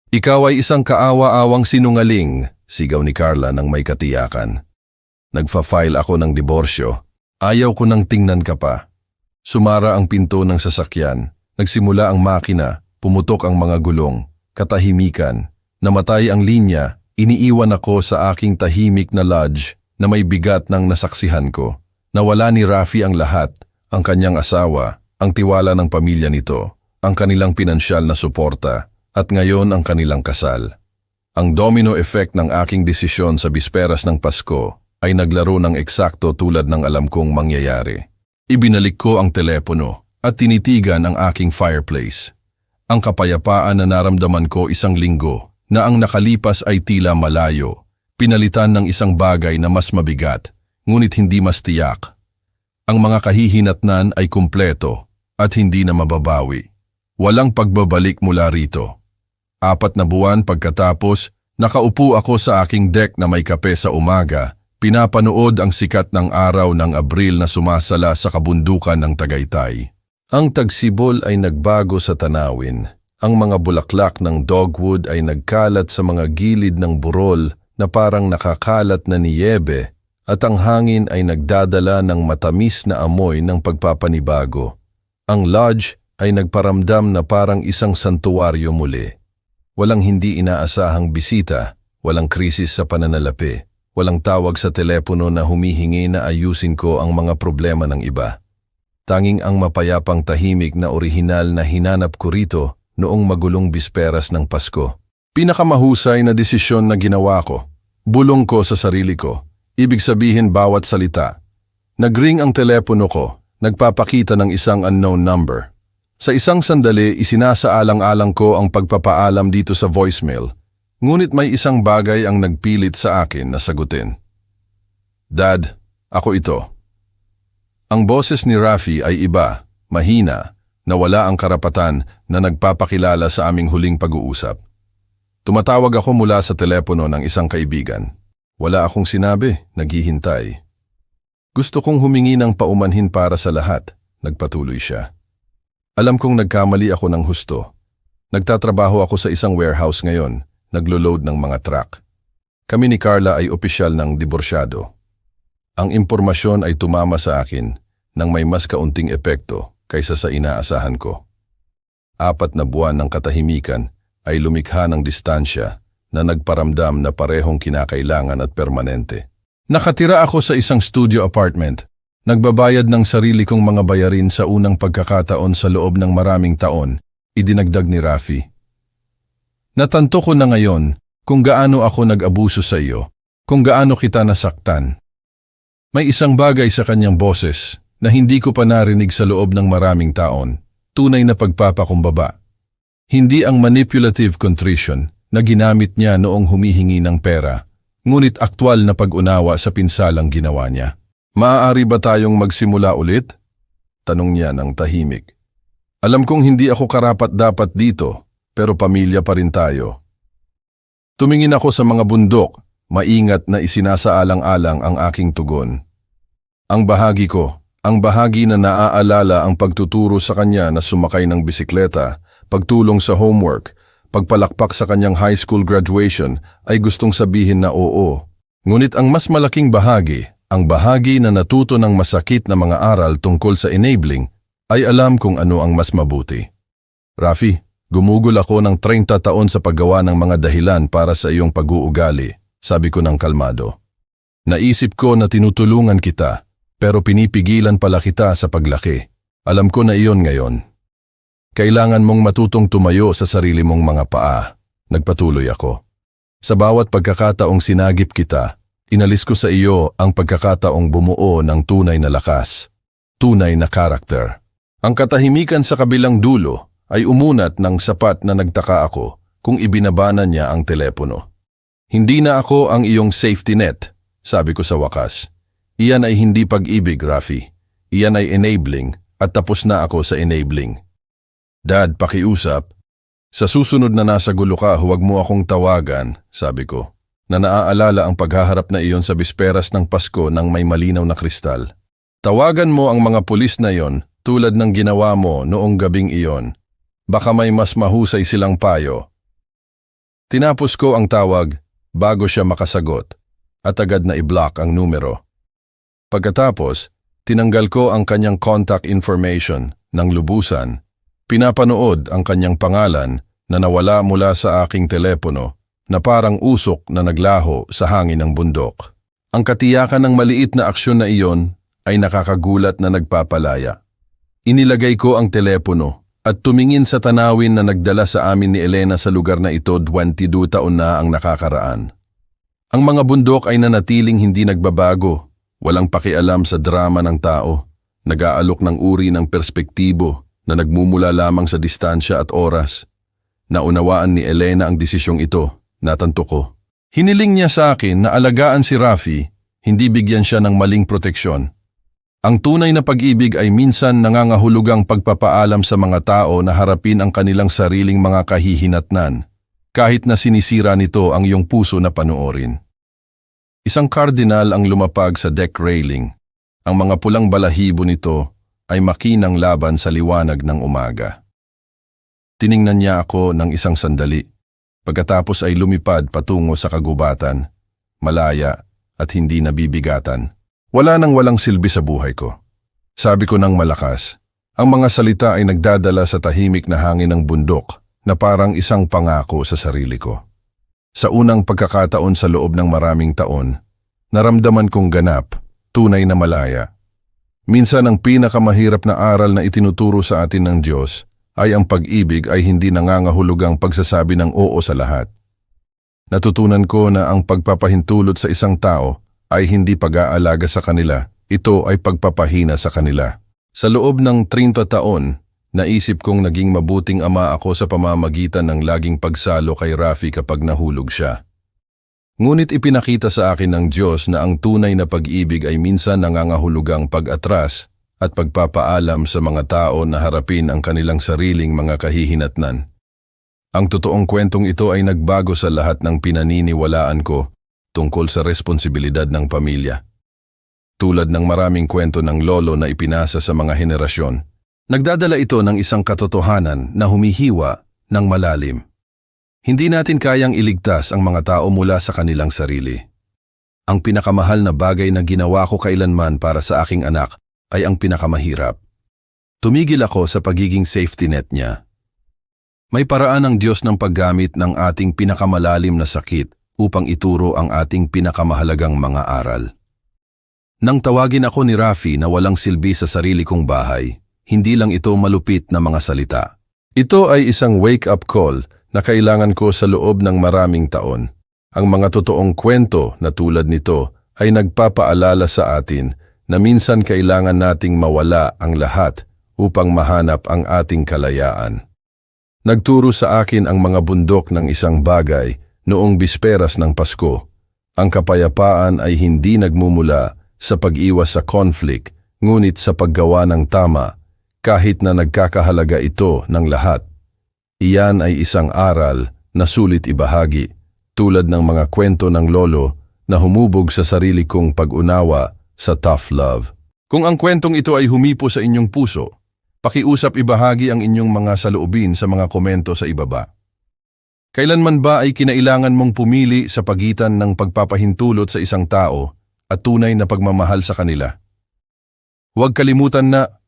Ikaw ay isang kaawa-awang sinungaling, sigaw ni Carla ng may katiyakan. Nagfa-file ako ng diborsyo. Ayaw ko nang tingnan ka pa. Sumara ang pinto ng sasakyan. Nagsimula ang makina, pumutok ang mga gulong, katahimikan. Namatay ang linya, iniiwan ako sa aking tahimik na lodge na may bigat ng nasaksihan ko. Nawala ni Rafi ang lahat, ang kanyang asawa, ang tiwala ng pamilya nito, ang kanilang pinansyal na suporta, at ngayon ang kanilang kasal. Ang domino effect ng aking desisyon sa bisperas ng Pasko ay naglaro ng eksakto tulad ng alam kong mangyayari. Ibinalik ko ang telepono at tinitigan ang aking fireplace. Ang kapayapaan na naramdaman ko 1 linggo na ang nakalipas ay tila malayo, pinalitan ng isang bagay na mas mabigat, ngunit hindi mas tiyak. Ang mga kahihinatnan ay kumpleto at hindi na mababawi. Walang pagbabalik mula rito. 4 na buwan pagkatapos, nakaupo ako sa aking deck na may kape sa umaga, pinapanood ang sikat ng araw ng Abril na sumasala sa kabundukan ng Tagaytay. Ang tagsibol ay nagbago sa tanawin. Ang mga bulaklak ng dogwood ay nagkalat sa mga gilid ng burol na parang nakakalat na niyebe, at ang hangin ay nagdadala ng matamis na amoy ng pagpapanibago. Ang lodge ay nagparamdam na parang isang santuwaryo muli. Walang hindi inaasahang bisita, walang krisis sa pananalapi, walang tawag sa telepono na humihingi na ayusin ko ang mga problema ng iba. Tanging ang mapayapang tahimik na orihinal na hinanap ko rito noong magulong bisperas ng Pasko. Pinakamahusay na desisyon na ginawa ko. Bulong ko sa sarili ko. Ibig sabihin bawat salita. Nagring ang telepono ko, nagpapakita ng isang unknown number. Sa isang sandali, isinasaalang-alang ko ang pagpapaalam dito sa voicemail. Ngunit may isang bagay ang nagpilit sa akin na sagutin. Dad, ako ito. Ang boses ni Rafi ay iba, mahina, na wala ang karapatan na nagpapakilala sa aming huling pag-uusap. Tumatawag ako mula sa telepono ng isang kaibigan. Wala akong sinabi, naghihintay. Gusto kong humingi ng paumanhin para sa lahat, nagpatuloy siya. Alam kong nagkamali ako ng husto. Nagtatrabaho ako sa isang warehouse ngayon, naglo-load ng mga truck. Kami ni Carla ay opisyal ng diborsyado. Ang impormasyon ay tumama sa akin nang may mas kaunting epekto kaysa sa inaasahan ko. 4 na buwan ng katahimikan ay lumikha ng distansya na nagparamdam na parehong kinakailangan at permanente. Nakatira ako sa isang studio apartment. Nagbabayad ng sarili kong mga bayarin sa unang pagkakataon sa loob ng maraming taon, idinagdag ni Rafi. Natanto ko na ngayon kung gaano ako nag-abuso sa iyo, kung gaano kita nasaktan. May isang bagay sa kanyang boses na hindi ko pa narinig sa loob ng maraming taon, tunay na pagpapakumbaba. Hindi ang manipulative contrition na ginamit niya noong humihingi ng pera, ngunit aktwal na pag-unawa sa pinsalang ginawa niya. Maaari ba tayong magsimula ulit? Tanong niya ng tahimik. Alam kong hindi ako karapat-dapat dito, pero pamilya pa rin tayo. Tumingin ako sa mga bundok, maingat na isinasaalang-alang ang aking tugon. Ang bahagi na naaalala ang pagtuturo sa kanya na sumakay ng bisikleta, pagtulong sa homework, pagpalakpak sa kanyang high school graduation ay gustong sabihin na oo. Ngunit ang mas malaking bahagi, ang bahagi na natuto ng masakit na mga aral tungkol sa enabling, ay alam kung ano ang mas mabuti. Rafi, gumugol ako ng 30 taon sa paggawa ng mga dahilan para sa iyong pag-uugali, sabi ko ng kalmado. Naisip ko na tinutulungan kita, pero pinipigilan pala kita sa paglaki. Alam ko na iyon ngayon. Kailangan mong matutong tumayo sa sarili mong mga paa, nagpatuloy ako. Sa bawat pagkakataong sinagip kita, inalis ko sa iyo ang pagkakataong bumuo ng tunay na lakas, tunay na karakter. Ang katahimikan sa kabilang dulo ay umunat ng sapat na nagtaka ako kung ibinabana niya ang telepono. Hindi na ako ang iyong safety net, sabi ko sa wakas. Iyan ay hindi pag-ibig, Rafi. Iyan ay enabling at tapos na ako sa enabling. Dad, pakiusap. Sa susunod na nasa gulo ka, huwag mo akong tawagan, sabi ko, na naaalala ang paghaharap na iyon sa bisperas ng Pasko ng may malinaw na kristal. Tawagan mo ang mga pulis na iyon tulad ng ginawa mo noong gabing iyon. Baka may mas mahusay silang payo. Tinapos ko ang tawag bago siya makasagot at agad na i-block ang numero. Pagkatapos, tinanggal ko ang kanyang contact information ng lubusan. Pinapanood ang kanyang pangalan na nawala mula sa aking telepono na parang usok na naglaho sa hangin ng bundok. Ang katiyakan ng maliit na aksyon na iyon ay nakakagulat na nagpapalaya. Inilagay ko ang telepono at tumingin sa tanawin na nagdala sa amin ni Elena sa lugar na ito 22 taon na ang nakakaraan. Ang mga bundok ay nanatiling hindi nagbabago, walang pakialam sa drama ng tao, nag-aalok ng uri ng perspektibo na nagmumula lamang sa distansya at oras. Naunawaan ni Elena ang desisyong ito, natanto ko. Hiniling niya sa akin na alagaan si Rafi, hindi bigyan siya ng maling proteksyon. Ang tunay na pag-ibig ay minsan nangangahulugang pagpapaalam sa mga tao na harapin ang kanilang sariling mga kahihinatnan, kahit na sinisira nito ang iyong puso na panoorin. Isang kardinal ang lumapag sa deck railing. Ang mga pulang balahibo nito ay makinang laban sa liwanag ng umaga. Tiningnan niya ako ng isang sandali, pagkatapos ay lumipad patungo sa kagubatan, malaya at hindi nabibigatan. Wala nang walang silbi sa buhay ko. Sabi ko ng malakas, ang mga salita ay nagdadala sa tahimik na hangin ng bundok na parang isang pangako sa sarili ko. Sa unang pagkakataon sa loob ng maraming taon, naramdaman kong ganap, tunay na malaya. Minsan ang pinakamahirap na aral na itinuturo sa atin ng Diyos ay ang pag-ibig ay hindi nangangahulugang pagsasabi ng oo sa lahat. Natutunan ko na ang pagpapahintulot sa isang tao ay hindi pag-aalaga sa kanila, ito ay pagpapahina sa kanila. Sa loob ng 30 taon, naisip kong naging mabuting ama ako sa pamamagitan ng laging pagsalo kay Rafi kapag nahulog siya. Ngunit ipinakita sa akin ng Diyos na ang tunay na pag-ibig ay minsan nangangahulugang pag-atras at pagpapaalam sa mga tao na harapin ang kanilang sariling mga kahihinatnan. Ang totoong kwentong ito ay nagbago sa lahat ng pinaniniwalaan ko tungkol sa responsibilidad ng pamilya. Tulad ng maraming kwento ng lolo na ipinasa sa mga henerasyon, nagdadala ito ng isang katotohanan na humihiwa ng malalim. Hindi natin kayang iligtas ang mga tao mula sa kanilang sarili. Ang pinakamahal na bagay na ginawa ko kailanman para sa aking anak ay ang pinakamahirap. Tumigil ako sa pagiging safety net niya. May paraan ang Diyos ng paggamit ng ating pinakamalalim na sakit upang ituro ang ating pinakamahalagang mga aral. Nang tawagin ako ni Rafi na walang silbi sa sarili kong bahay, hindi lang ito malupit na mga salita. Ito ay isang wake-up call na kailangan ko sa loob ng maraming taon. Ang mga totoong kwento na tulad nito ay nagpapaalala sa atin na minsan kailangan nating mawala ang lahat upang mahanap ang ating kalayaan. Nagturo sa akin ang mga bundok ng isang bagay noong bisperas ng Pasko. Ang kapayapaan ay hindi nagmumula sa pag-iwas sa conflict, ngunit sa paggawa ng tama, kahit na nagkakahalaga ito ng lahat. Iyan ay isang aral na sulit ibahagi, tulad ng mga kwento ng lolo na humubog sa sarili kong pag-unawa sa tough love. Kung ang kwentong ito ay humipo sa inyong puso, pakiusap ibahagi ang inyong mga saloobin sa mga komento sa ibaba. Kailanman ba ay kinailangan mong pumili sa pagitan ng pagpapahintulot sa isang tao at tunay na pagmamahal sa kanila? Huwag kalimutan na